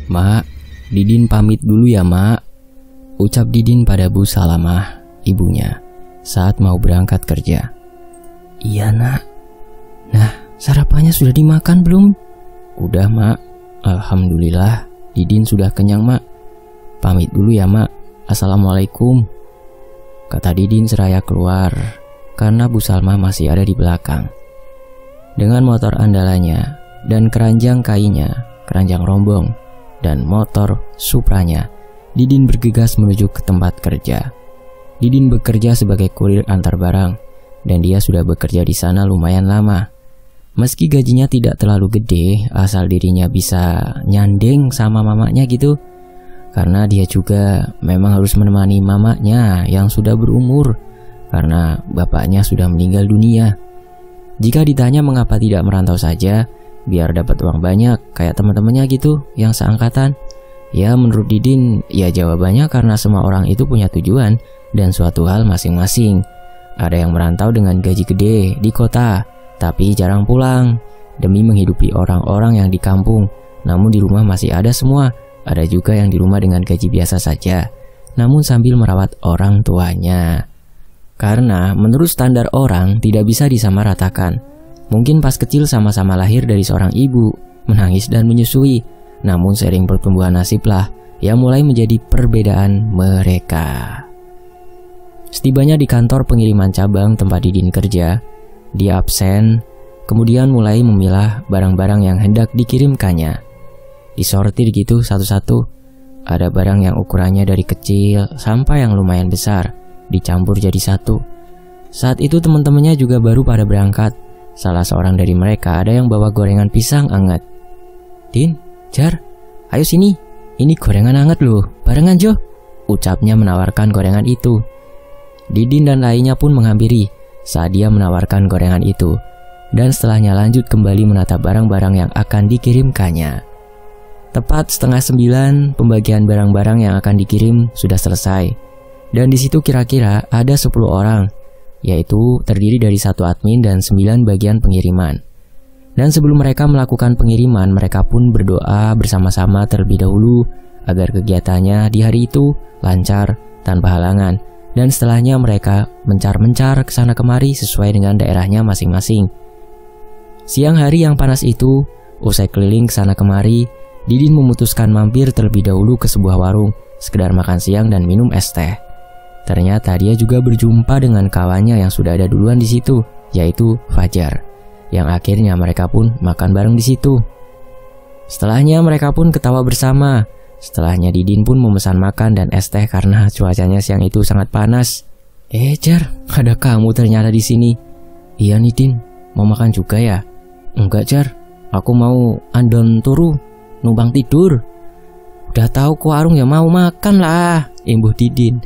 "Mak, Didin pamit dulu ya, Mak," ucap Didin pada Bu Salamah, ibunya, saat mau berangkat kerja. "Iya, Nak. Nah, sarapannya sudah dimakan belum?" "Udah, Mak. Alhamdulillah, Didin sudah kenyang, Mak. Pamit dulu ya, Mak. Assalamualaikum," kata Didin seraya keluar, karena Bu Salma masih ada di belakang. Dengan motor andalannya dan keranjang kainya, keranjang rombong, dan motor Supranya, Didin bergegas menuju ke tempat kerja. Didin bekerja sebagai kurir antar barang, dan dia sudah bekerja di sana lumayan lama. Meski gajinya tidak terlalu gede, asal dirinya bisa nyandeng sama mamanya gitu, karena dia juga memang harus menemani mamanya yang sudah berumur, karena bapaknya sudah meninggal dunia. Jika ditanya mengapa tidak merantau saja, biar dapat uang banyak kayak teman-temannya gitu yang seangkatan, ya menurut Didin, ya jawabannya karena semua orang itu punya tujuan dan suatu hal masing-masing. Ada yang merantau dengan gaji gede di kota, tapi jarang pulang demi menghidupi orang-orang yang di kampung, namun di rumah masih ada semua. Ada juga yang di rumah dengan gaji biasa saja, namun sambil merawat orang tuanya. Karena menurut standar orang tidak bisa disamaratakan. Mungkin pas kecil sama-sama lahir dari seorang ibu, menangis dan menyusui, namun seiring pertumbuhan nasib lah yang mulai menjadi perbedaan mereka. Setibanya di kantor pengiriman cabang tempat Didin kerja, dia absen, kemudian mulai memilah barang-barang yang hendak dikirimkannya. Disortir gitu satu-satu. Ada barang yang ukurannya dari kecil sampai yang lumayan besar, dicampur jadi satu. Saat itu teman-temannya juga baru pada berangkat. Salah seorang dari mereka ada yang bawa gorengan pisang anget. "Din, Jar, ayo sini. Ini gorengan anget loh, barengan Jo," ucapnya menawarkan gorengan itu. Didin dan lainnya pun menghampiri saat dia menawarkan gorengan itu, dan setelahnya lanjut kembali menatap barang-barang yang akan dikirimkannya. Tepat 8:30, pembagian barang-barang yang akan dikirim sudah selesai. Dan di situ kira-kira ada 10 orang, yaitu terdiri dari 1 admin dan 9 bagian pengiriman. Dan sebelum mereka melakukan pengiriman, mereka pun berdoa bersama-sama terlebih dahulu agar kegiatannya di hari itu lancar tanpa halangan. Dan setelahnya mereka mencar-mencar ke sana kemari sesuai dengan daerahnya masing-masing. Siang hari yang panas itu, usai keliling ke sana kemari, Didin memutuskan mampir terlebih dahulu ke sebuah warung, sekedar makan siang dan minum es teh. Ternyata dia juga berjumpa dengan kawannya yang sudah ada duluan di situ, yaitu Fajar, yang akhirnya mereka pun makan bareng di situ. Setelahnya mereka pun ketawa bersama. Setelahnya Didin pun memesan makan dan es teh karena cuacanya siang itu sangat panas. Jar, ada kamu ternyata di sini." "Iya nih Din, mau makan juga ya?" "Enggak Jar, aku mau andon turu, numpang tidur." "Udah tahu ke warung ya mau makan lah," imbuh Didin.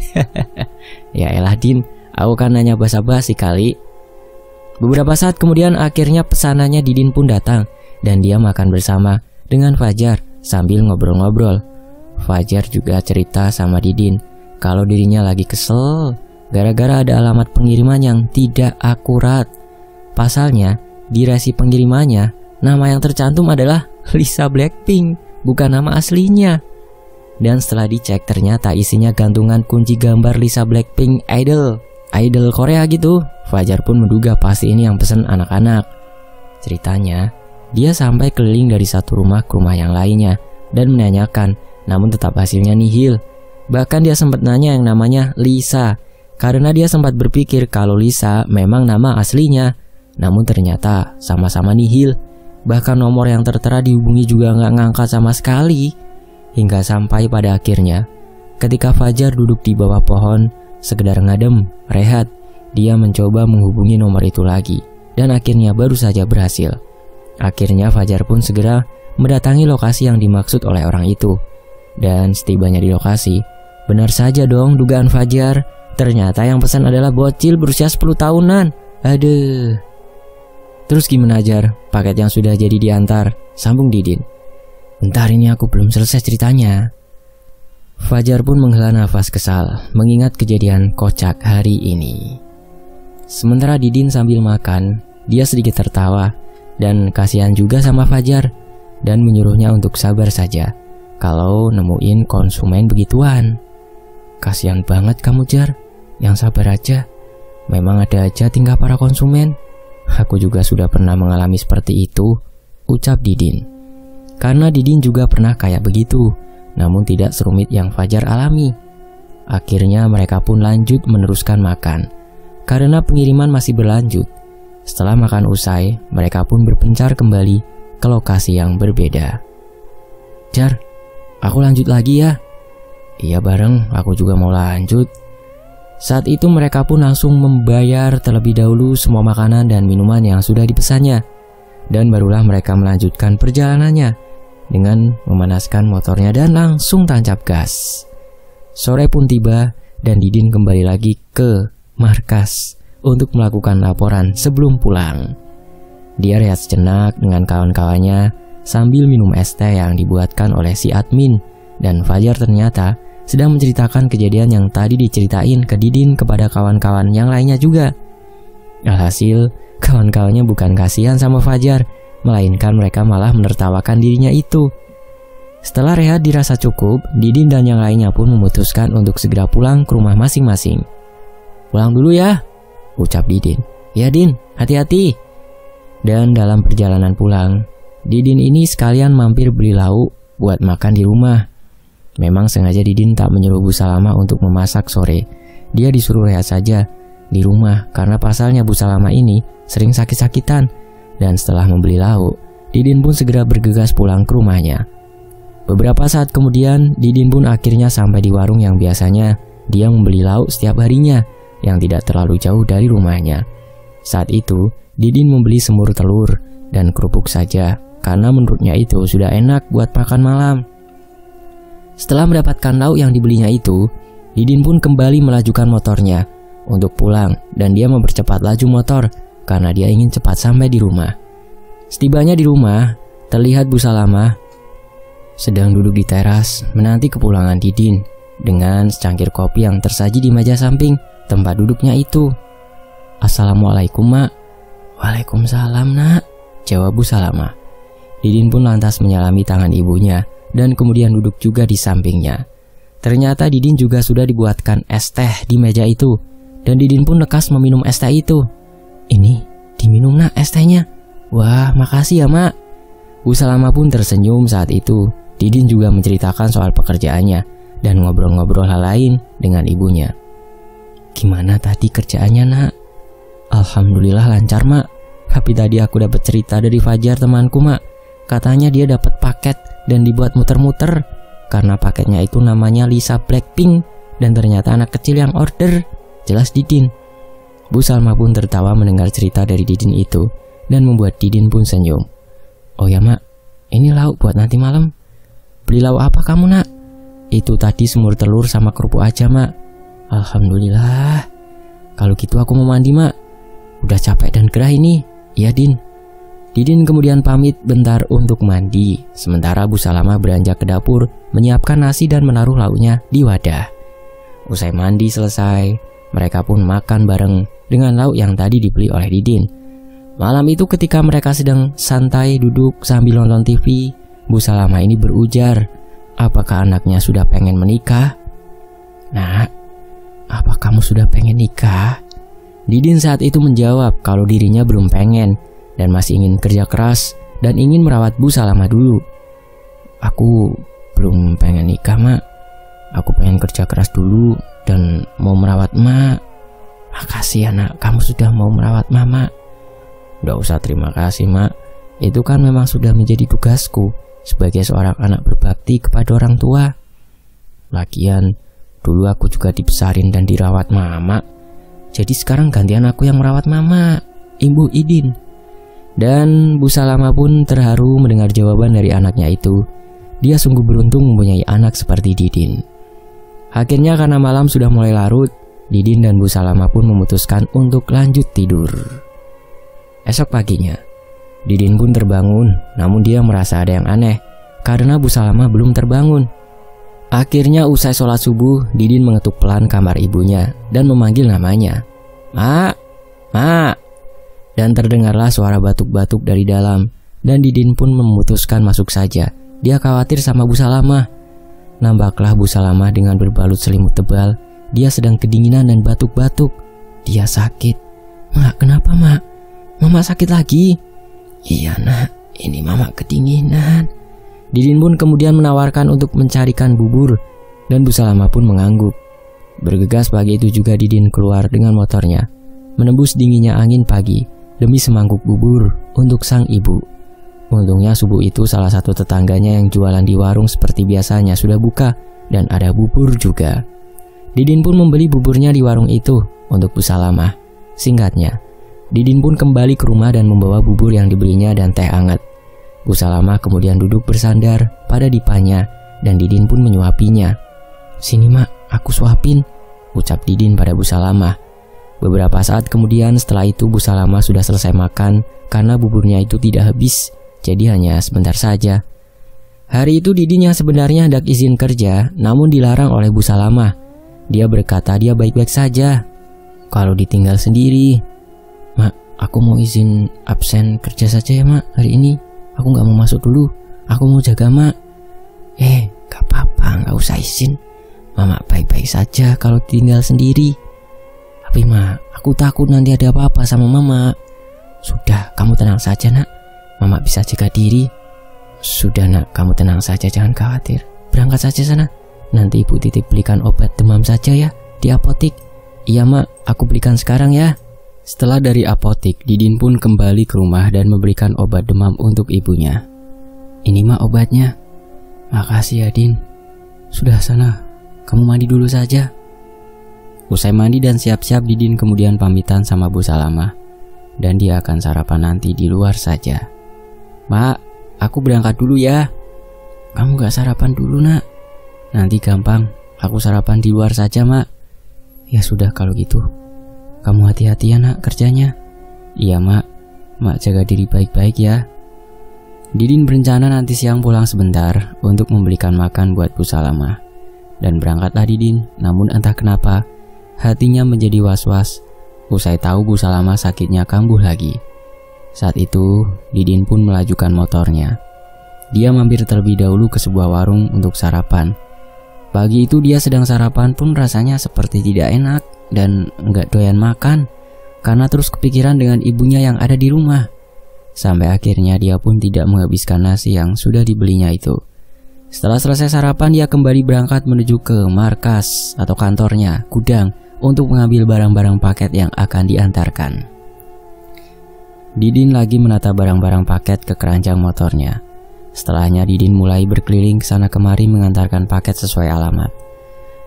"Ya elah Din, aku kan nanya basa-basi kali." Beberapa saat kemudian akhirnya pesanannya Didin pun datang, dan dia makan bersama dengan Fajar sambil ngobrol-ngobrol. Fajar juga cerita sama Didin kalau dirinya lagi kesel gara-gara ada alamat pengiriman yang tidak akurat. Pasalnya, di resi pengirimannya, nama yang tercantum adalah Lisa Blackpink, bukan nama aslinya. Dan setelah dicek ternyata isinya gantungan kunci gambar Lisa Blackpink idol Korea gitu. Fajar pun menduga pasti ini yang pesen anak-anak. Ceritanya, dia sampai keliling dari satu rumah ke rumah yang lainnya dan menanyakan, namun tetap hasilnya nihil. Bahkan dia sempat nanya yang namanya Lisa, karena dia sempat berpikir kalau Lisa memang nama aslinya, namun ternyata sama-sama nihil. Bahkan nomor yang tertera dihubungi juga nggak ngangkat sama sekali. Hingga sampai pada akhirnya, ketika Fajar duduk di bawah pohon, sekedar ngadem, rehat, dia mencoba menghubungi nomor itu lagi, dan akhirnya baru saja berhasil. Akhirnya Fajar pun segera mendatangi lokasi yang dimaksud oleh orang itu. Dan setibanya di lokasi, benar saja dong dugaan Fajar, ternyata yang pesan adalah bocil berusia 10 tahunan. Aduh. "Terus gimana Jar? Paket yang sudah jadi diantar?" sambung Didin. "Bentar, ini aku belum selesai ceritanya." Fajar pun menghela nafas kesal mengingat kejadian kocak hari ini. Sementara Didin sambil makan, dia sedikit tertawa dan kasihan juga sama Fajar dan menyuruhnya untuk sabar saja, kalau nemuin konsumen begituan. Kasihan banget kamu, Jar. Yang sabar aja. Memang ada aja tingkah para konsumen. Aku juga sudah pernah mengalami seperti itu, ucap Didin. Karena Didin juga pernah kayak begitu, namun tidak serumit yang Fajar alami. Akhirnya mereka pun lanjut meneruskan makan. Karena pengiriman masih berlanjut. Setelah makan usai, mereka pun berpencar kembali ke lokasi yang berbeda. Jar, aku lanjut lagi ya. Iya bareng, aku juga mau lanjut. Saat itu mereka pun langsung membayar terlebih dahulu semua makanan dan minuman yang sudah dipesannya. Dan barulah mereka melanjutkan perjalanannya dengan memanaskan motornya dan langsung tancap gas. Sore pun tiba dan Didin kembali lagi ke markas untuk melakukan laporan sebelum pulang. Dia rehat sejenak dengan kawan-kawannya sambil minum es teh yang dibuatkan oleh si admin. Dan Fajar ternyata sedang menceritakan kejadian yang tadi diceritain ke Didin kepada kawan-kawan yang lainnya juga. Alhasil, kawan-kawannya bukan kasihan sama Fajar, melainkan mereka malah menertawakan dirinya itu. Setelah rehat dirasa cukup, Didin dan yang lainnya pun memutuskan untuk segera pulang ke rumah masing-masing. Pulang dulu ya, ucap Didin. Ya Din, hati-hati. Dan dalam perjalanan pulang, Didin ini sekalian mampir beli lauk buat makan di rumah. Memang sengaja Didin tak menyuruh Bu Salama untuk memasak sore. Dia disuruh rehat saja di rumah karena pasalnya Bu Salama ini sering sakit-sakitan. Dan setelah membeli lauk, Didin pun segera bergegas pulang ke rumahnya. Beberapa saat kemudian, Didin pun akhirnya sampai di warung yang biasanya dia membeli lauk setiap harinya yang tidak terlalu jauh dari rumahnya. Saat itu, Didin membeli semur telur dan kerupuk saja karena menurutnya itu sudah enak buat makan malam. Setelah mendapatkan lauk yang dibelinya itu, Didin pun kembali melajukan motornya untuk pulang dan dia mempercepat laju motor karena dia ingin cepat sampai di rumah. Setibanya di rumah, terlihat Bu Salama sedang duduk di teras menanti kepulangan Didin dengan secangkir kopi yang tersaji di meja samping tempat duduknya itu. Assalamualaikum, Mak. Waalaikumsalam, Nak, jawab Bu Salama. Didin pun lantas menyalami tangan ibunya dan kemudian duduk juga di sampingnya. Ternyata Didin juga sudah dibuatkan es teh di meja itu dan Didin pun lekas meminum es teh itu. Ini diminum Nak es tehnya. Wah, makasih ya Mak. Bu Salama pun tersenyum saat itu. Didin juga menceritakan soal pekerjaannya dan ngobrol-ngobrol hal lain dengan ibunya. Gimana tadi kerjaannya Nak? Alhamdulillah lancar Mak. Tapi tadi aku dapat cerita dari Fajar temanku Mak. Katanya dia dapat paket dan dibuat muter-muter karena paketnya itu namanya Lisa Blackpink dan ternyata anak kecil yang order. Jelas Didin. Bu Salma pun tertawa mendengar cerita dari Didin itu dan membuat Didin pun senyum. Oh ya Mak, ini lauk buat nanti malam. Beli lauk apa kamu Nak? Itu tadi semur telur sama kerupuk aja Mak. Alhamdulillah. Kalau gitu aku mau mandi Mak. Udah capek dan gerah ini. Iya Din. Didin kemudian pamit bentar untuk mandi, sementara Bu Salama beranjak ke dapur menyiapkan nasi dan menaruh lauknya di wadah. Usai mandi selesai, mereka pun makan bareng dengan lauk yang tadi dibeli oleh Didin. Malam itu ketika mereka sedang santai duduk sambil nonton TV, Bu Salama ini berujar, apakah anaknya sudah pengen menikah? Nak, apa kamu sudah pengen nikah? Didin saat itu menjawab kalau dirinya belum pengen dan masih ingin kerja keras dan ingin merawat Bu Salama dulu. Aku belum pengen nikah Mak. Aku pengen kerja keras dulu dan mau merawat Mak. Makasih ya Nak, kamu sudah mau merawat Mama. Udah usah terima kasih Mak. Itu kan memang sudah menjadi tugasku sebagai seorang anak berbakti kepada orang tua. Lagian dulu aku juga dibesarin dan dirawat Mama. Jadi sekarang gantian aku yang merawat Mama, Ibu Idin. Dan Bu Salama pun terharu mendengar jawaban dari anaknya itu. Dia sungguh beruntung mempunyai anak seperti Didin. Akhirnya karena malam sudah mulai larut, Didin dan Bu Salama pun memutuskan untuk lanjut tidur. Esok paginya, Didin pun terbangun, namun dia merasa ada yang aneh karena Bu Salama belum terbangun. Akhirnya usai sholat subuh, Didin mengetuk pelan kamar ibunya dan memanggil namanya. Mak, Mak. Dan terdengarlah suara batuk-batuk dari dalam dan Didin pun memutuskan masuk saja. Dia khawatir sama Bu Salama. Nampaklah Bu Salamah dengan berbalut selimut tebal. Dia sedang kedinginan dan batuk-batuk. Dia sakit. "Mak, kenapa mak? Mama sakit lagi?" "Iya nak, ini mama kedinginan." Didin pun kemudian menawarkan untuk mencarikan bubur, dan Bu Salamah pun mengangguk. Bergegas pagi itu juga Didin keluar dengan motornya, menembus dinginnya angin pagi demi semangkuk bubur untuk sang ibu. Untungnya subuh itu salah satu tetangganya yang jualan di warung seperti biasanya sudah buka dan ada bubur juga. Didin pun membeli buburnya di warung itu untuk Bu Salamah. Singkatnya, Didin pun kembali ke rumah dan membawa bubur yang dibelinya dan teh hangat. Bu Salamah kemudian duduk bersandar pada dipanya dan Didin pun menyuapinya. "Sini mak, aku suapin," ucap Didin pada Bu Salamah. Beberapa saat kemudian setelah itu Bu Salamah sudah selesai makan karena buburnya itu tidak habis, jadi hanya sebentar saja. Hari itu Didin yang sebenarnya hendak izin kerja namun dilarang oleh Bu Salamah. Dia berkata dia baik-baik saja kalau ditinggal sendiri. "Mak, aku mau izin absen kerja saja ya mak hari ini. Aku gak mau masuk dulu, aku mau jaga mak." Gak apa-apa, gak usah izin. Mama baik-baik saja kalau tinggal sendiri." "Tapi mak, aku takut nanti ada apa-apa sama mama." "Sudah, kamu tenang saja nak, mama bisa jaga diri." "Sudah nak, kamu tenang saja, jangan khawatir. Berangkat saja sana. Nanti ibu titip belikan obat demam saja ya di apotik." "Iya mak, aku belikan sekarang ya." Setelah dari apotik, Didin pun kembali ke rumah dan memberikan obat demam untuk ibunya. "Ini mak obatnya." "Makasih ya Din. Sudah sana, kamu mandi dulu saja." Usai mandi dan siap-siap, Didin kemudian pamitan sama Bu Salamah dan dia akan sarapan nanti di luar saja. "Mak, aku berangkat dulu ya." "Kamu gak sarapan dulu nak? Nanti gampang, aku sarapan di luar saja mak." "Ya sudah kalau gitu, kamu hati-hati ya nak kerjanya." "Iya mak, mak jaga diri baik-baik ya." Didin berencana nanti siang pulang sebentar untuk membelikan makan buat Bu Salamah. Dan berangkatlah Didin, namun entah kenapa hatinya menjadi was-was usai tahu Bu Salamah sakitnya kambuh lagi. Saat itu Didin pun melajukan motornya. Dia mampir terlebih dahulu ke sebuah warung untuk sarapan. Pagi itu dia sedang sarapan pun rasanya seperti tidak enak dan enggak doyan makan karena terus kepikiran dengan ibunya yang ada di rumah. Sampai akhirnya dia pun tidak menghabiskan nasi yang sudah dibelinya itu. Setelah selesai sarapan, dia kembali berangkat menuju ke markas atau kantornya, gudang, untuk mengambil barang-barang paket yang akan diantarkan. Didin lagi menata barang-barang paket ke keranjang motornya. Setelahnya Didin mulai berkeliling ke sana kemari mengantarkan paket sesuai alamat.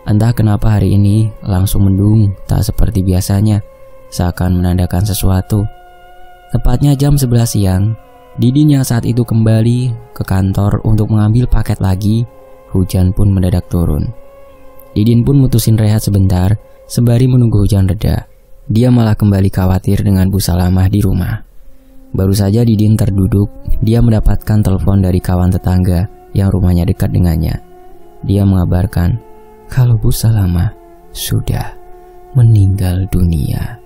Entah kenapa hari ini langsung mendung, tak seperti biasanya, seakan menandakan sesuatu. Tepatnya jam 11 siang, Didin yang saat itu kembali ke kantor untuk mengambil paket lagi, hujan pun mendadak turun. Didin pun mutusin rehat sebentar, sembari menunggu hujan reda. Dia malah kembali khawatir dengan Bu Salamah di rumah. Baru saja Didin terduduk, dia mendapatkan telepon dari kawan tetangga yang rumahnya dekat dengannya. Dia mengabarkan kalau Bu Salamah sudah meninggal dunia.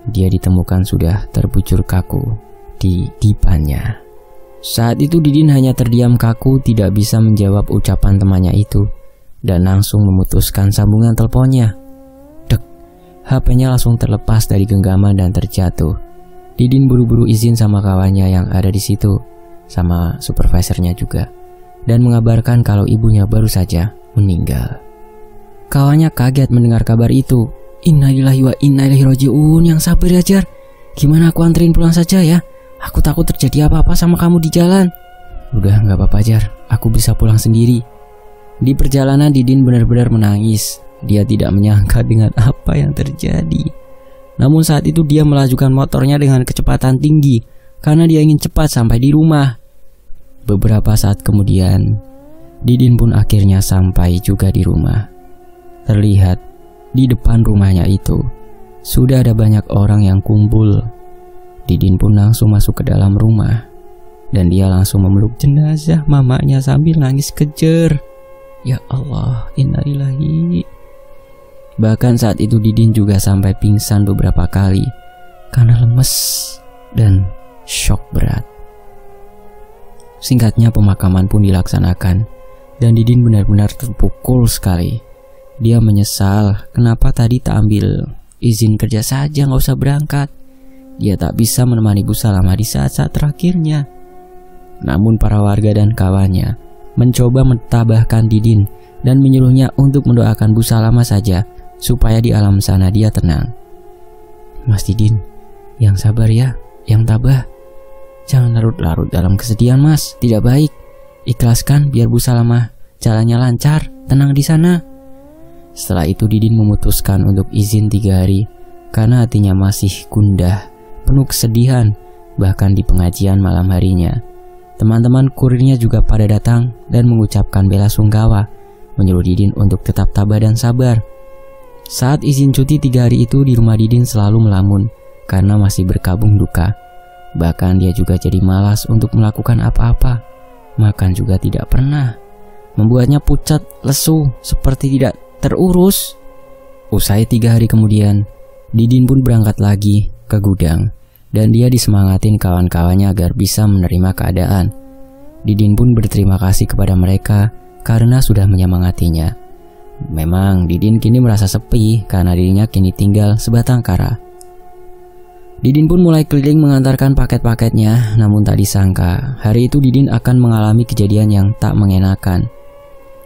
Dia ditemukan sudah terbujur kaku di dipannya. Saat itu Didin hanya terdiam kaku, tidak bisa menjawab ucapan temannya itu, dan langsung memutuskan sambungan teleponnya. Dek, HP-nya langsung terlepas dari genggaman dan terjatuh. Didin buru-buru izin sama kawannya yang ada di situ, sama supervisornya juga, dan mengabarkan kalau ibunya baru saja meninggal. Kawannya kaget mendengar kabar itu. Innalillahi wa inna ilaihi raji'un. Yang sabar ya Jar, gimana aku anterin pulang saja ya? Aku takut terjadi apa-apa sama kamu di jalan. Udah gak apa-apa Jar, aku bisa pulang sendiri. Di perjalanan Didin benar-benar menangis. Dia tidak menyangka dengan apa yang terjadi. Namun saat itu dia melajukan motornya dengan kecepatan tinggi karena dia ingin cepat sampai di rumah. Beberapa saat kemudian, Didin pun akhirnya sampai juga di rumah. Terlihat di depan rumahnya itu sudah ada banyak orang yang kumpul. Didin pun langsung masuk ke dalam rumah dan dia langsung memeluk jenazah mamanya sambil nangis kejer. Ya Allah, innalillahi. Bahkan saat itu Didin juga sampai pingsan beberapa kali karena lemes dan shock berat. Singkatnya pemakaman pun dilaksanakan Dan Didin benar-benar terpukul sekali. Dia menyesal kenapa tadi tak ambil izin kerja saja, gak usah berangkat. Dia tak bisa menemani Bu Salamah di saat-saat terakhirnya. Namun para warga dan kawannya mencoba mentabahkan Didin dan menyuruhnya untuk mendoakan Bu Salamah saja, supaya di alam sana dia tenang. Mas Didin, yang sabar ya, yang tabah. Jangan larut-larut dalam kesedihan mas, tidak baik. Ikhlaskan biar Bu Salamah jalannya lancar, tenang di sana. Setelah itu Didin memutuskan untuk izin 3 hari karena hatinya masih gundah, penuh kesedihan. Bahkan di pengajian malam harinya, teman-teman kurirnya juga pada datang dan mengucapkan bela sungkawa, menyuruh Didin untuk tetap tabah dan sabar. Saat izin cuti 3 hari itu, di rumah Didin selalu melamun karena masih berkabung duka. Bahkan dia juga jadi malas untuk melakukan apa-apa. Makan juga tidak pernah. Membuatnya pucat, lesu, seperti tidak terurus. Usai 3 hari kemudian, Didin pun berangkat lagi ke gudang. Dan dia disemangatin kawan-kawannya agar bisa menerima keadaan. Didin pun berterima kasih kepada mereka karena sudah menyemangatinya. Memang Didin kini merasa sepi karena dirinya kini tinggal sebatang kara. Didin pun mulai keliling mengantarkan paket-paketnya, namun tak disangka hari itu Didin akan mengalami kejadian yang tak mengenakan.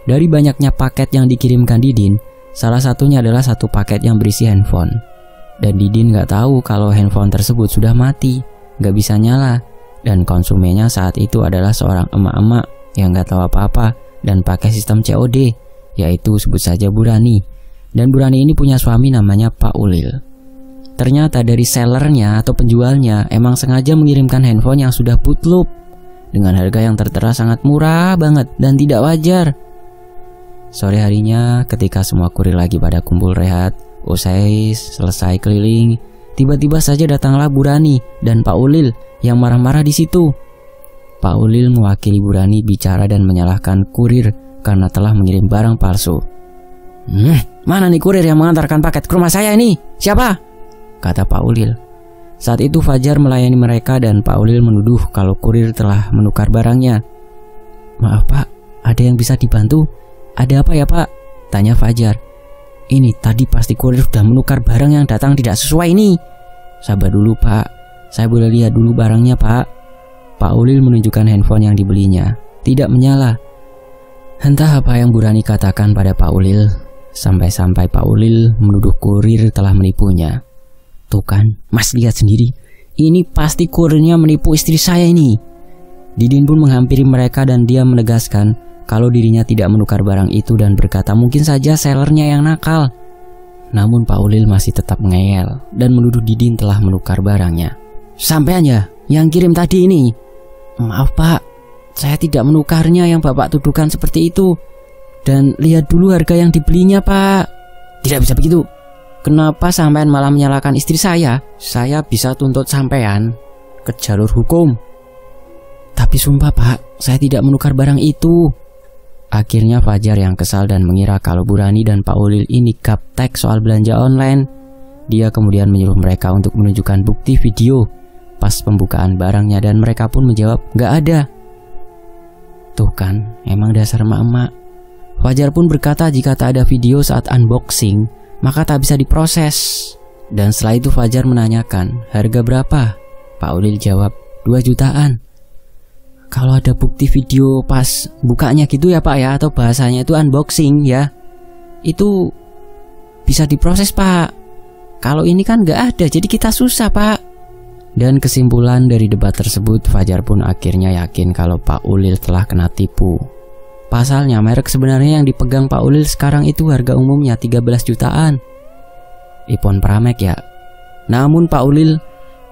Dari banyaknya paket yang dikirimkan Didin, salah satunya adalah satu paket yang berisi handphone. Dan Didin gak tahu kalau handphone tersebut sudah mati, gak bisa nyala. Dan konsumennya saat itu adalah seorang emak-emak yang gak tahu apa-apa dan pakai sistem COD, yaitu sebut saja Bu Rani. Dan Bu Rani ini punya suami namanya Pak Ulil. Ternyata dari sellernya atau penjualnya emang sengaja mengirimkan handphone yang sudah bootloop dengan harga yang tertera sangat murah banget dan tidak wajar. Sore harinya ketika semua kurir lagi pada kumpul rehat, usai selesai keliling, tiba-tiba saja datanglah Bu Rani dan Pak Ulil yang marah-marah di situ. Pak Ulil mewakili Bu Rani bicara dan menyalahkan kurir karena telah mengirim barang palsu. Mana nih kurir yang mengantarkan paket ke rumah saya ini? Siapa? Kata Pak Ulil. Saat itu Fajar melayani mereka dan Pak Ulil menuduh kalau kurir telah menukar barangnya. Maaf Pak, ada yang bisa dibantu? Ada apa ya Pak? Tanya Fajar. Ini tadi pasti kurir sudah menukar barang yang datang tidak sesuai ini. Sabar dulu Pak, saya boleh lihat dulu barangnya Pak. Pak Ulil menunjukkan handphone yang dibelinya. Tidak menyala. Entah apa yang Bu Rani katakan pada Pak Ulil, sampai-sampai Pak Ulil menuduh kurir telah menipunya. Tuh kan, Mas lihat sendiri, ini pasti kurirnya menipu istri saya ini. Didin pun menghampiri mereka dan dia menegaskan kalau dirinya tidak menukar barang itu dan berkata mungkin saja sellernya yang nakal. Namun Pak Ulil masih tetap ngeyel dan menuduh Didin telah menukar barangnya. Sampean ya yang kirim tadi ini? Maaf Pak, saya tidak menukarnya yang Bapak tuduhkan seperti itu. Dan lihat dulu harga yang dibelinya Pak. Tidak bisa begitu. Kenapa sampean malah menyalahkan istri saya? Saya bisa tuntut sampean ke jalur hukum. Tapi sumpah Pak, saya tidak menukar barang itu. Akhirnya Fajar yang kesal dan mengira kalau Bu Rani dan Pak Ulil ini gaptek soal belanja online. Dia kemudian menyuruh mereka untuk menunjukkan bukti video pas pembukaan barangnya dan mereka pun menjawab gak ada. Tuh kan, emang dasar emak-emak. Fajar pun berkata jika tak ada video saat unboxing, maka tak bisa diproses. Dan setelah itu Fajar menanyakan, harga berapa? Pak Ulil jawab, 2 jutaan. Kalau ada bukti video pas bukanya gitu ya Pak ya, atau bahasanya itu unboxing ya, itu bisa diproses Pak. Kalau ini kan gak ada, jadi kita susah Pak. Dan kesimpulan dari debat tersebut, Fajar pun akhirnya yakin kalau Pak Ulil telah kena tipu. Pasalnya merek sebenarnya yang dipegang Pak Ulil sekarang itu harga umumnya 13 jutaan. iPhone Pramek ya. Namun Pak Ulil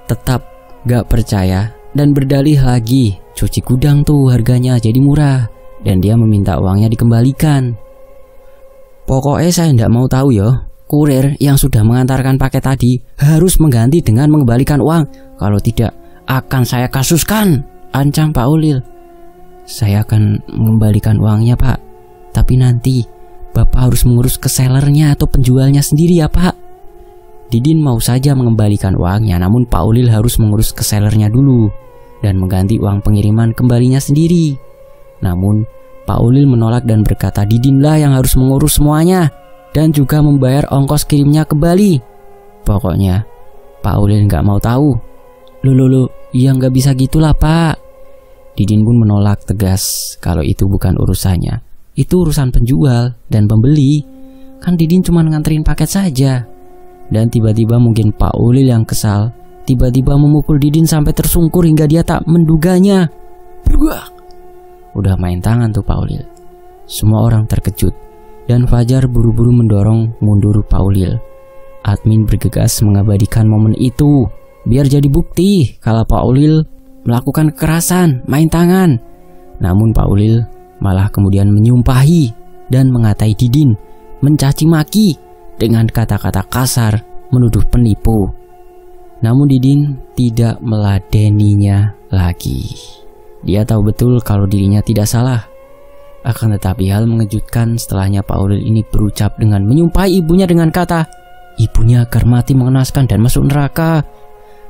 tetap gak percaya dan berdalih lagi, cuci gudang tuh harganya jadi murah dan dia meminta uangnya dikembalikan. Pokoknya saya ndak mau tahu ya, kurir yang sudah mengantarkan paket tadi harus mengganti dengan mengembalikan uang. Kalau tidak akan saya kasuskan, ancam Pak Ulil. Saya akan mengembalikan uangnya Pak, tapi nanti Bapak harus mengurus ke sellernya atau penjualnya sendiri ya Pak. Didin mau saja mengembalikan uangnya, namun Pak Ulil harus mengurus ke sellernya dulu dan mengganti uang pengiriman kembalinya sendiri. Namun Pak Ulil menolak dan berkata Didinlah yang harus mengurus semuanya dan juga membayar ongkos kirimnya ke Bali. Pokoknya Pak Ulil nggak mau tahu. Loh, ya nggak bisa gitulah Pak. Didin pun menolak tegas kalau itu bukan urusannya. Itu urusan penjual dan pembeli. Kan Didin cuma nganterin paket saja. Dan tiba-tiba mungkin Pak Ulil yang kesal tiba-tiba memukul Didin sampai tersungkur hingga dia tak menduganya. Berguak. Udah main tangan tuh Pak Ulil. Semua orang terkejut dan Fajar buru-buru mendorong mundur Pak Ulil. Admin bergegas mengabadikan momen itu biar jadi bukti kalau Pak Ulil melakukan kekerasan, main tangan. Namun Pak Ulil malah kemudian menyumpahi dan mengatai Didin, mencaci maki dengan kata-kata kasar, menuduh penipu. Namun Didin tidak meladeninya lagi. Dia tahu betul kalau dirinya tidak salah. Akan tetapi hal mengejutkan setelahnya Pak Ulil ini berucap dengan menyumpahi ibunya dengan kata, ibunya agar mati mengenaskan dan masuk neraka.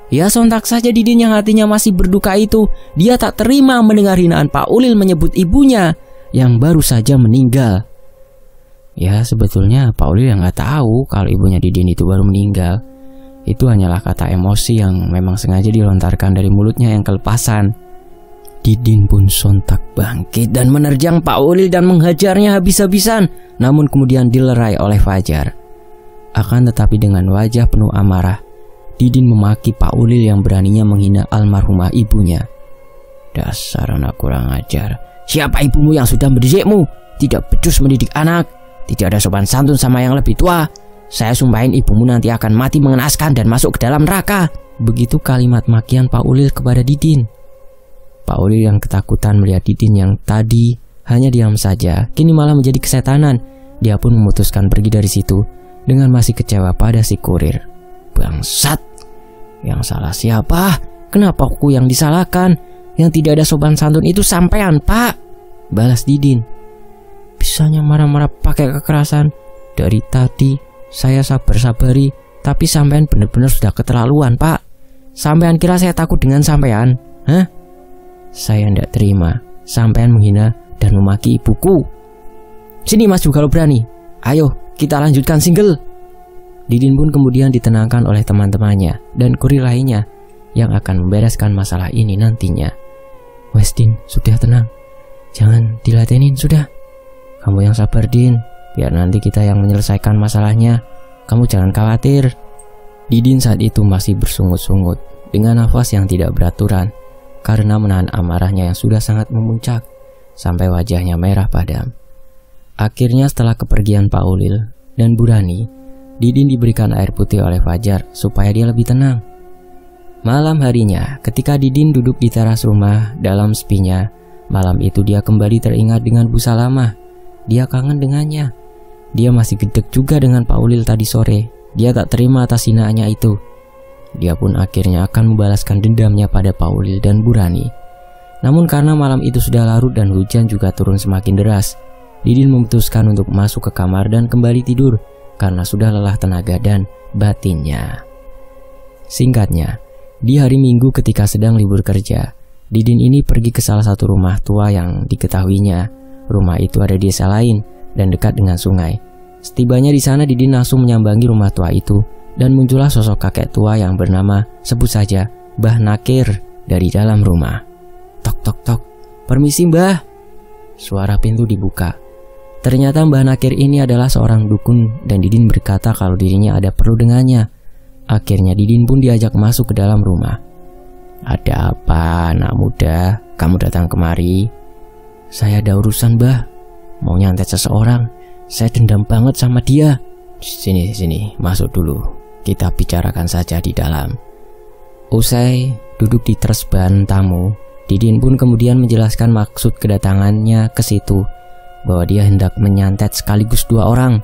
Ya sontak saja Didin yang hatinya masih berduka itu, dia tak terima mendengar hinaan Pak Ulil menyebut ibunya yang baru saja meninggal. Ya sebetulnya Pak Ulil yang gak tahu kalau ibunya Didin itu baru meninggal. Itu hanyalah kata emosi yang memang sengaja dilontarkan dari mulutnya yang kelepasan. Didin pun sontak bangkit dan menerjang Pak Ulil dan menghajarnya habis-habisan, namun kemudian dilerai oleh Fajar. Akan tetapi dengan wajah penuh amarah, Didin memaki Pak Ulil yang beraninya menghina almarhumah ibunya. Dasar anak kurang ajar. Siapa ibumu yang sudah mendidikmu? Tidak becus mendidik anak. Tidak ada sopan santun sama yang lebih tua. Saya sumpahin ibumu nanti akan mati mengenaskan dan masuk ke dalam neraka. Begitu kalimat makian Pak Ulil kepada Didin. Pak Ulil yang ketakutan melihat Didin yang tadi hanya diam saja, kini malah menjadi kesetanan. Dia pun memutuskan pergi dari situ dengan masih kecewa pada si kurir. Bangsat! Yang salah siapa? Kenapa aku yang disalahkan? Yang tidak ada sopan santun itu sampean, Pak. Balas Didin. Bisanya marah-marah pakai kekerasan. Dari tadi saya sabar-sabari, tapi sampean benar-benar sudah keterlaluan, Pak. Sampean kira saya takut dengan sampean? Hah? Saya tidak terima sampean menghina dan memaki ibuku. Sini maju kalau berani. Ayo kita lanjutkan single. Didin pun kemudian ditenangkan oleh teman-temannya dan kurir lainnya yang akan membereskan masalah ini nantinya. Wes Din, sudah tenang. Jangan diladenin sudah. Kamu yang sabar Din, biar nanti kita yang menyelesaikan masalahnya. Kamu jangan khawatir. Didin saat itu masih bersungut-sungut dengan nafas yang tidak beraturan karena menahan amarahnya yang sudah sangat memuncak sampai wajahnya merah padam. Akhirnya setelah kepergian Pak Ulil dan Bu Rani, Didin diberikan air putih oleh Fajar supaya dia lebih tenang. Malam harinya, ketika Didin duduk di teras rumah dalam sepinya, malam itu dia kembali teringat dengan Bu Salamah. Dia kangen dengannya. Dia masih gedek juga dengan Pak Ulil tadi sore. Dia tak terima atas hinaannya itu. Dia pun akhirnya akan membalaskan dendamnya pada Pak Ulil dan Bu Rani. Namun karena malam itu sudah larut dan hujan juga turun semakin deras, Didin memutuskan untuk masuk ke kamar dan kembali tidur karena sudah lelah tenaga dan batinnya. Singkatnya, di hari Minggu ketika sedang libur kerja, Didin ini pergi ke salah satu rumah tua yang diketahuinya. Rumah itu ada di desa lain dan dekat dengan sungai. Setibanya di sana, Didin langsung menyambangi rumah tua itu dan muncullah sosok kakek tua yang bernama, sebut saja, Mbah Nakir dari dalam rumah. Tok tok tok, permisi Mbah. Suara pintu dibuka. Ternyata Mbah Nakir ini adalah seorang dukun dan Didin berkata kalau dirinya ada perlu dengannya. Akhirnya Didin pun diajak masuk ke dalam rumah. Ada apa anak muda? Kamu datang kemari? Saya ada urusan Mbah. Mau nyantet seseorang. Saya dendam banget sama dia. Sini, masuk dulu. Kita bicarakan saja di dalam. Usai duduk di tersban tamu, Didin pun kemudian menjelaskan maksud kedatangannya ke situ, bahwa dia hendak menyantet sekaligus dua orang.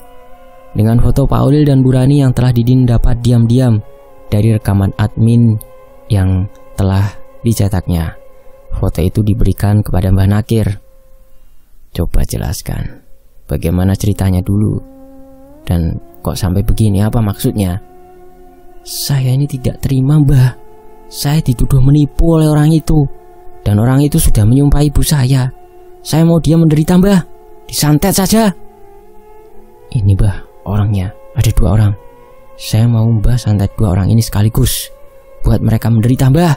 Dengan foto Pak Ulil dan Bu Rani yang telah Didin dapat diam-diam dari rekaman admin yang telah dicetaknya. Foto itu diberikan kepada Mbah Nakir. Coba jelaskan, bagaimana ceritanya dulu? Dan kok sampai begini, apa maksudnya? Saya ini tidak terima Mbah. Saya dituduh menipu oleh orang itu. Dan orang itu sudah menyumpahi ibu saya. Saya mau dia menderita mbah. Disantet saja. Ini mbah orangnya, ada 2 orang. Saya mau mbah santet 2 orang ini sekaligus, buat mereka menderita mbah,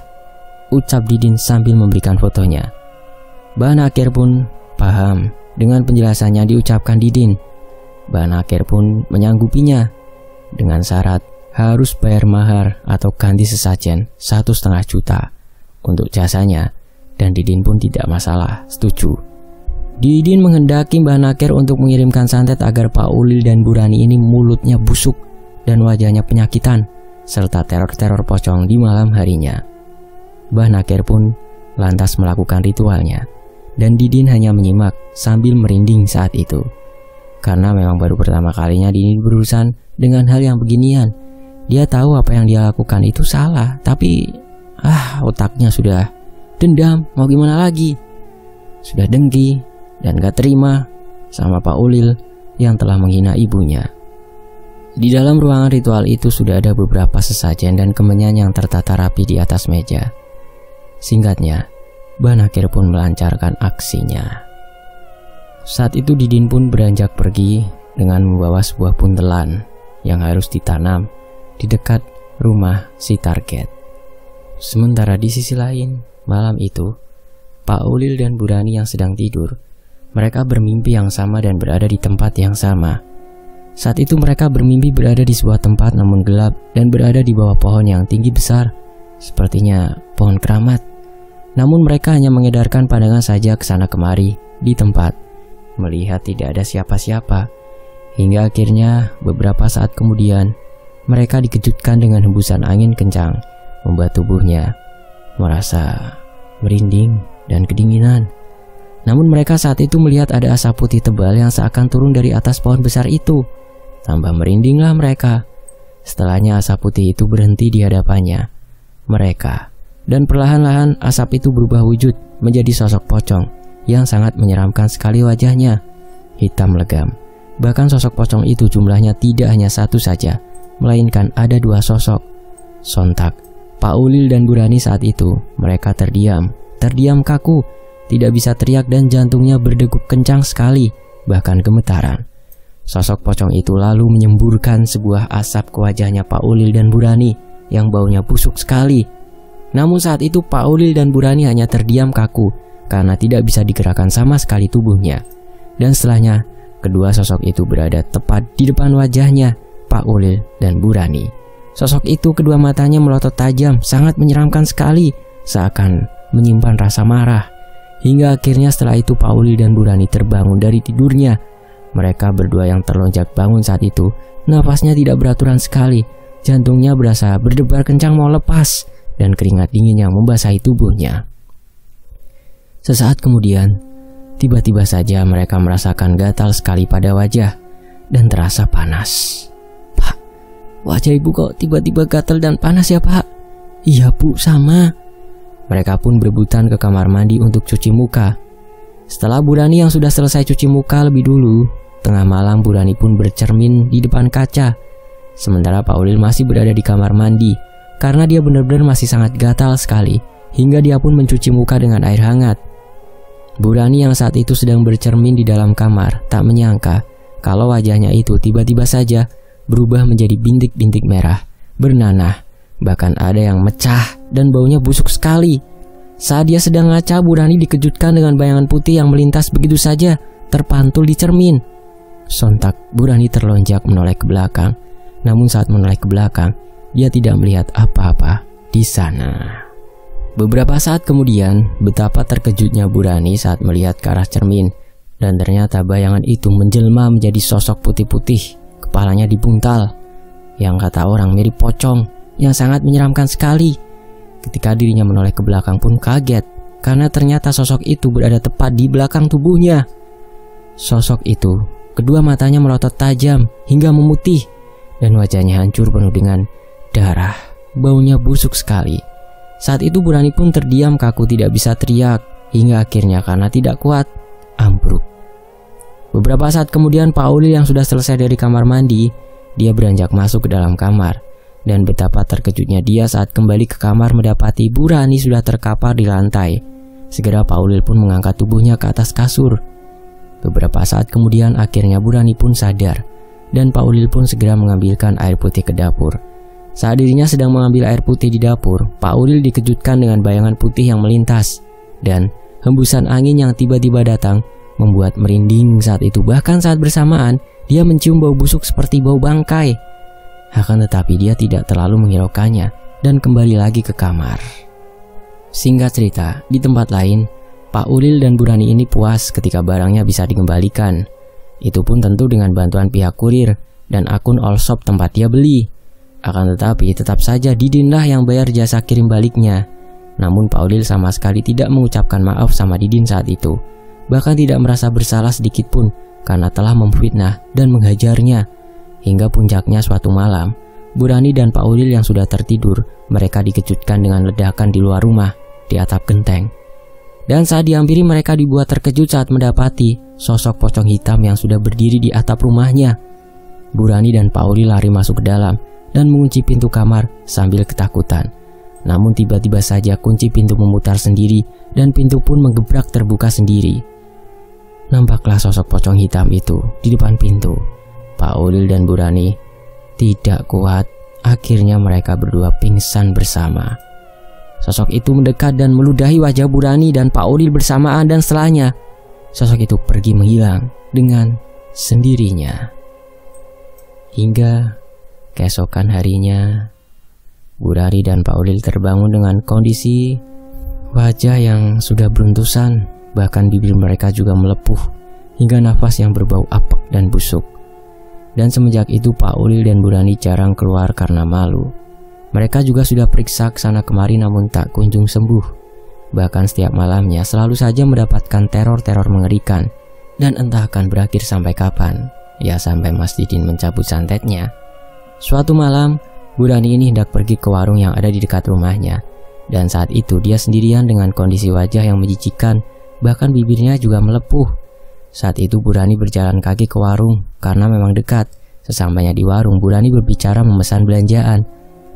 ucap Didin sambil memberikan fotonya. Mbah Nakir pun paham dengan penjelasannya diucapkan Didin. Mbah Nakir pun menyanggupinya dengan syarat harus bayar mahar atau ganti sesajen 1,5 juta untuk jasanya, dan Didin pun tidak masalah, setuju. Didin menghendaki Mbah Nakir untuk mengirimkan santet agar Pak Ulil dan Bu Rani ini mulutnya busuk dan wajahnya penyakitan, serta teror-teror pocong di malam harinya. Mbah Nakir pun lantas melakukan ritualnya, dan Didin hanya menyimak sambil merinding saat itu. Karena memang baru pertama kalinya Didin berurusan dengan hal yang beginian. Dia tahu apa yang dia lakukan itu salah, tapi otaknya sudah dendam, mau gimana lagi. Sudah dengki dan gak terima sama Pak Ulil yang telah menghina ibunya. Di dalam ruangan ritual itu sudah ada beberapa sesajen dan kemenyan yang tertata rapi di atas meja. Singkatnya, Mbah Nakir pun melancarkan aksinya. Saat itu Didin pun beranjak pergi dengan membawa sebuah buntelan yang harus ditanam di dekat rumah si target. Sementara di sisi lain, malam itu, Pak Ulil dan Bu Rani yang sedang tidur, mereka bermimpi yang sama dan berada di tempat yang sama. Saat itu mereka bermimpi berada di sebuah tempat namun gelap dan berada di bawah pohon yang tinggi besar, sepertinya pohon keramat. Namun mereka hanya mengedarkan pandangan saja ke sana kemari di tempat, melihat tidak ada siapa-siapa. Hingga akhirnya beberapa saat kemudian mereka dikejutkan dengan hembusan angin kencang, membuat tubuhnya merasa merinding dan kedinginan. Namun mereka saat itu melihat ada asap putih tebal yang seakan turun dari atas pohon besar itu. Tambah merindinglah mereka. Setelahnya asap putih itu berhenti di hadapannya mereka, dan perlahan-lahan asap itu berubah wujud menjadi sosok pocong yang sangat menyeramkan sekali wajahnya, hitam legam. Bahkan sosok pocong itu jumlahnya tidak hanya 1 saja, melainkan ada 2 sosok. Sontak Pak Ulil dan Bu Rani saat itu mereka terdiam kaku, tidak bisa teriak dan jantungnya berdegup kencang sekali, bahkan gemetaran. Sosok pocong itu lalu menyemburkan sebuah asap ke wajahnya Pak Ulil dan Bu Rani yang baunya busuk sekali. Namun saat itu Pak Ulil dan Bu Rani hanya terdiam kaku karena tidak bisa digerakkan sama sekali tubuhnya. Dan setelahnya, kedua sosok itu berada tepat di depan wajahnya Pak Ulil dan Bu Rani. Sosok itu kedua matanya melotot tajam, sangat menyeramkan sekali, seakan menyimpan rasa marah. Hingga akhirnya setelah itu Pak Ulil dan Bu Rani terbangun dari tidurnya. Mereka berdua yang terlonjak bangun saat itu, napasnya tidak beraturan sekali, jantungnya berasa berdebar kencang mau lepas, dan keringat dingin yang membasahi tubuhnya. Sesaat kemudian, tiba-tiba saja mereka merasakan gatal sekali pada wajah dan terasa panas. "Pak, wajah ibu kok tiba-tiba gatal dan panas ya Pak?" "Iya Bu, sama." Mereka pun berebutan ke kamar mandi untuk cuci muka. Setelah Bu Rani yang sudah selesai cuci muka lebih dulu, tengah malam Bu Rani pun bercermin di depan kaca. Sementara Pak Ulil masih berada di kamar mandi karena dia benar-benar masih sangat gatal sekali, hingga dia pun mencuci muka dengan air hangat. Bu Rani yang saat itu sedang bercermin di dalam kamar tak menyangka kalau wajahnya itu tiba-tiba saja berubah menjadi bintik-bintik merah, bernanah, bahkan ada yang mecah dan baunya busuk sekali. Saat dia sedang ngaca, Bu Rani dikejutkan dengan bayangan putih yang melintas begitu saja, terpantul di cermin. Sontak Bu Rani terlonjak menoleh ke belakang. Namun saat menoleh ke belakang, dia tidak melihat apa-apa di sana. Beberapa saat kemudian, betapa terkejutnya Bu Rani saat melihat ke arah cermin, dan ternyata bayangan itu menjelma menjadi sosok putih-putih, kepalanya dibuntal, yang kata orang mirip pocong, yang sangat menyeramkan sekali. Ketika dirinya menoleh ke belakang pun kaget, karena ternyata sosok itu berada tepat di belakang tubuhnya. Sosok itu, kedua matanya melotot tajam hingga memutih, dan wajahnya hancur penuh dengan darah, baunya busuk sekali. Saat itu Bu Rani pun terdiam kaku, tidak bisa teriak, hingga akhirnya karena tidak kuat, ambruk. Beberapa saat kemudian Pak Ulil yang sudah selesai dari kamar mandi, dia beranjak masuk ke dalam kamar. Dan betapa terkejutnya dia saat kembali ke kamar mendapati Bu Rani sudah terkapar di lantai. Segera Pak Ulil pun mengangkat tubuhnya ke atas kasur. Beberapa saat kemudian akhirnya Bu Rani pun sadar, dan Pak Ulil pun segera mengambilkan air putih ke dapur. Saat dirinya sedang mengambil air putih di dapur, Pak Ulil dikejutkan dengan bayangan putih yang melintas, dan hembusan angin yang tiba-tiba datang membuat merinding saat itu. Bahkan saat bersamaan, dia mencium bau busuk seperti bau bangkai. Akan tetapi dia tidak terlalu menghiraukannya dan kembali lagi ke kamar. Singkat cerita, di tempat lain, Pak Ulil dan Bu Rani ini puas ketika barangnya bisa dikembalikan. Itu pun tentu dengan bantuan pihak kurir dan akun all shop tempat dia beli. Akan tetapi tetap saja Didinlah yang bayar jasa kirim baliknya. Namun Pak Ulil sama sekali tidak mengucapkan maaf sama Didin saat itu. Bahkan tidak merasa bersalah sedikit pun karena telah memfitnah dan menghajarnya. Hingga puncaknya suatu malam, Bu Rani dan Pak Ulil yang sudah tertidur, mereka dikejutkan dengan ledakan di luar rumah, di atap genteng. Dan saat dihampiri, mereka dibuat terkejut saat mendapati sosok pocong hitam yang sudah berdiri di atap rumahnya. Bu Rani dan Pak Ulil lari masuk ke dalam dan mengunci pintu kamar sambil ketakutan. Namun tiba-tiba saja kunci pintu memutar sendiri dan pintu pun menggebrak terbuka sendiri. Nampaklah sosok pocong hitam itu di depan pintu. Pak Ulil dan Bu Rani tidak kuat, akhirnya mereka berdua pingsan bersama. Sosok itu mendekat dan meludahi wajah Bu Rani dan Pak Ulil bersamaan, dan setelahnya sosok itu pergi menghilang dengan sendirinya. Hingga keesokan harinya, Bu Rani dan Pak Ulil terbangun dengan kondisi wajah yang sudah beruntusan, bahkan bibir mereka juga melepuh, hingga nafas yang berbau apek dan busuk. Dan semenjak itu Pak Ulil dan Bu Rani jarang keluar karena malu. Mereka juga sudah periksa ke sana kemari namun tak kunjung sembuh. Bahkan setiap malamnya selalu saja mendapatkan teror-teror mengerikan, dan entah akan berakhir sampai kapan. Ya sampai Mas Didin mencabut santetnya. Suatu malam, Bu Rani ini hendak pergi ke warung yang ada di dekat rumahnya. Dan saat itu dia sendirian dengan kondisi wajah yang menjijikan, bahkan bibirnya juga melepuh. Saat itu Bu Rani berjalan kaki ke warung karena memang dekat. Sesampainya di warung, Bu Rani berbicara memesan belanjaan.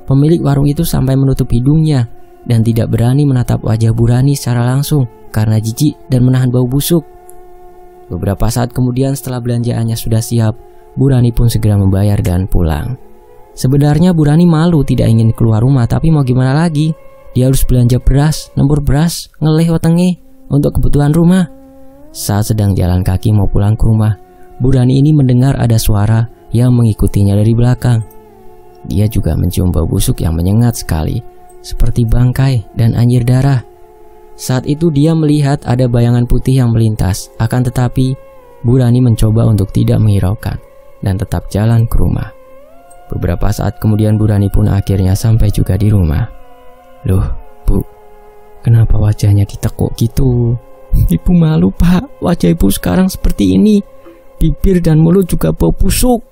Pemilik warung itu sampai menutup hidungnya dan tidak berani menatap wajah Bu Rani secara langsung karena jijik dan menahan bau busuk. Beberapa saat kemudian setelah belanjaannya sudah siap, Bu Rani pun segera membayar dan pulang. Sebenarnya Bu Rani malu tidak ingin keluar rumah, tapi mau gimana lagi? Dia harus belanja beras, nembur beras, ngeleh wetenge untuk kebutuhan rumah. Saat sedang jalan kaki mau pulang ke rumah, Bu Rani ini mendengar ada suara yang mengikutinya dari belakang. Dia juga mencium bau busuk yang menyengat sekali, seperti bangkai dan anjir darah. Saat itu dia melihat ada bayangan putih yang melintas, akan tetapi Bu Rani mencoba untuk tidak menghiraukan dan tetap jalan ke rumah. Beberapa saat kemudian Bu Rani pun akhirnya sampai juga di rumah. Loh, Bu, kenapa wajahnya ditekuk gitu? Ibu malu, Pak. Wajah ibu sekarang seperti ini. Bibir dan mulut juga bau busuk.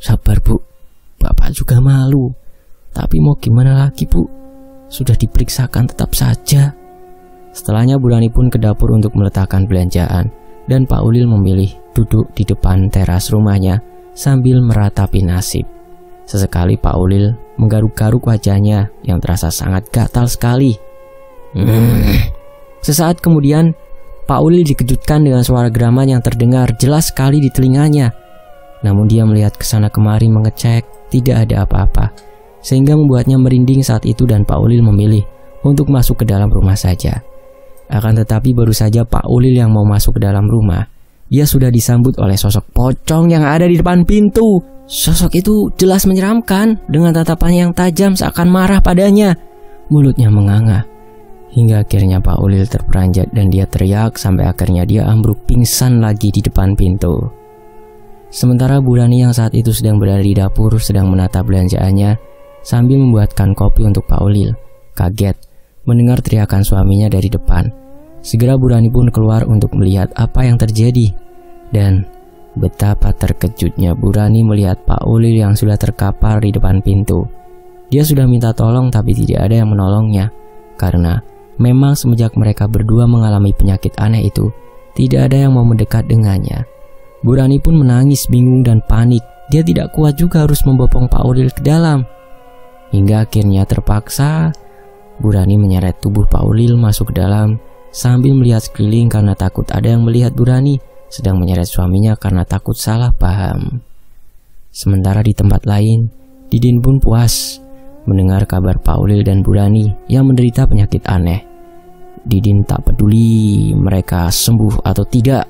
Sabar, Bu. Bapak juga malu. Tapi mau gimana lagi, Bu? Sudah diperiksakan tetap saja. Setelahnya Bu Rani pun ke dapur untuk meletakkan belanjaan, dan Pak Ulil memilih duduk di depan teras rumahnya sambil meratapi nasib. Sesekali Pak Ulil menggaruk-garuk wajahnya yang terasa sangat gatal sekali. Sesaat kemudian Pak Ulil dikejutkan dengan suara geraman yang terdengar jelas sekali di telinganya. Namun dia melihat ke sana kemari mengecek, tidak ada apa-apa, sehingga membuatnya merinding saat itu, dan Pak Ulil memilih untuk masuk ke dalam rumah saja. Akan tetapi baru saja Pak Ulil yang mau masuk ke dalam rumah, dia sudah disambut oleh sosok pocong yang ada di depan pintu. Sosok itu jelas menyeramkan dengan tatapan yang tajam seakan marah padanya. Mulutnya menganga. Hingga akhirnya Pak Ulil terperanjat dan dia teriak sampai akhirnya dia ambruk pingsan lagi di depan pintu. Sementara Bu Rani yang saat itu sedang berada di dapur sedang menata belanjaannya sambil membuatkan kopi untuk Pak Ulil, kaget mendengar teriakan suaminya dari depan. Segera Bu Rani pun keluar untuk melihat apa yang terjadi. Dan betapa terkejutnya Bu Rani melihat Pak Ulil yang sudah terkapar di depan pintu. Dia sudah minta tolong tapi tidak ada yang menolongnya, karena memang semenjak mereka berdua mengalami penyakit aneh itu, tidak ada yang mau mendekat dengannya. Bu Rani pun menangis bingung dan panik. Dia tidak kuat juga harus membopong Pak Ulil ke dalam. Hingga akhirnya terpaksa Bu Rani menyeret tubuh Pak Ulil masuk ke dalam sambil melihat sekeliling karena takut ada yang melihat Burani sedang menyeret suaminya karena takut salah paham. Sementara di tempat lain, Didin pun puas mendengar kabar Pak Ulil dan Burani yang menderita penyakit aneh. Didin tak peduli mereka sembuh atau tidak.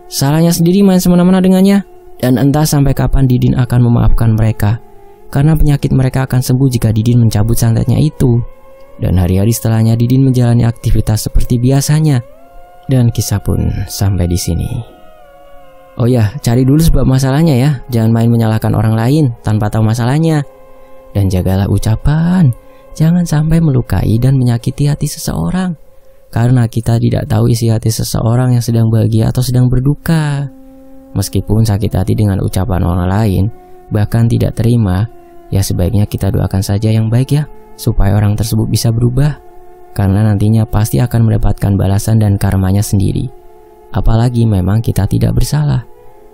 Salahnya sendiri main semena-mena dengannya, dan entah sampai kapan Didin akan memaafkan mereka, karena penyakit mereka akan sembuh jika Didin mencabut santetnya itu. Dan hari-hari setelahnya Didin menjalani aktivitas seperti biasanya. Dan kisah pun sampai di sini. Oh ya, cari dulu sebab masalahnya ya. Jangan main menyalahkan orang lain tanpa tahu masalahnya. Dan jagalah ucapan. Jangan sampai melukai dan menyakiti hati seseorang. Karena kita tidak tahu isi hati seseorang yang sedang bahagia atau sedang berduka. Meskipun sakit hati dengan ucapan orang lain, bahkan tidak terima, ya sebaiknya kita doakan saja yang baik ya, supaya orang tersebut bisa berubah. Karena nantinya pasti akan mendapatkan balasan dan karmanya sendiri. Apalagi memang kita tidak bersalah.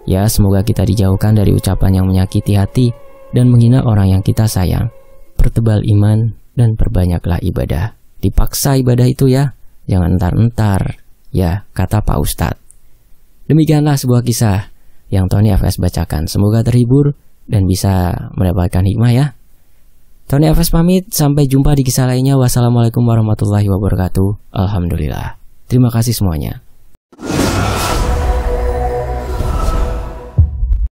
Ya, semoga kita dijauhkan dari ucapan yang menyakiti hati dan menghina orang yang kita sayang. Pertebal iman dan perbanyaklah ibadah. Dipaksa ibadah itu ya, jangan entar-entar. Ya, kata Pak Ustadz. Demikianlah sebuah kisah yang Tony FS bacakan. Semoga terhibur dan bisa mendapatkan hikmah ya. Tony FS pamit, sampai jumpa di kisah lainnya. Wassalamualaikum warahmatullahi wabarakatuh. Alhamdulillah. Terima kasih semuanya.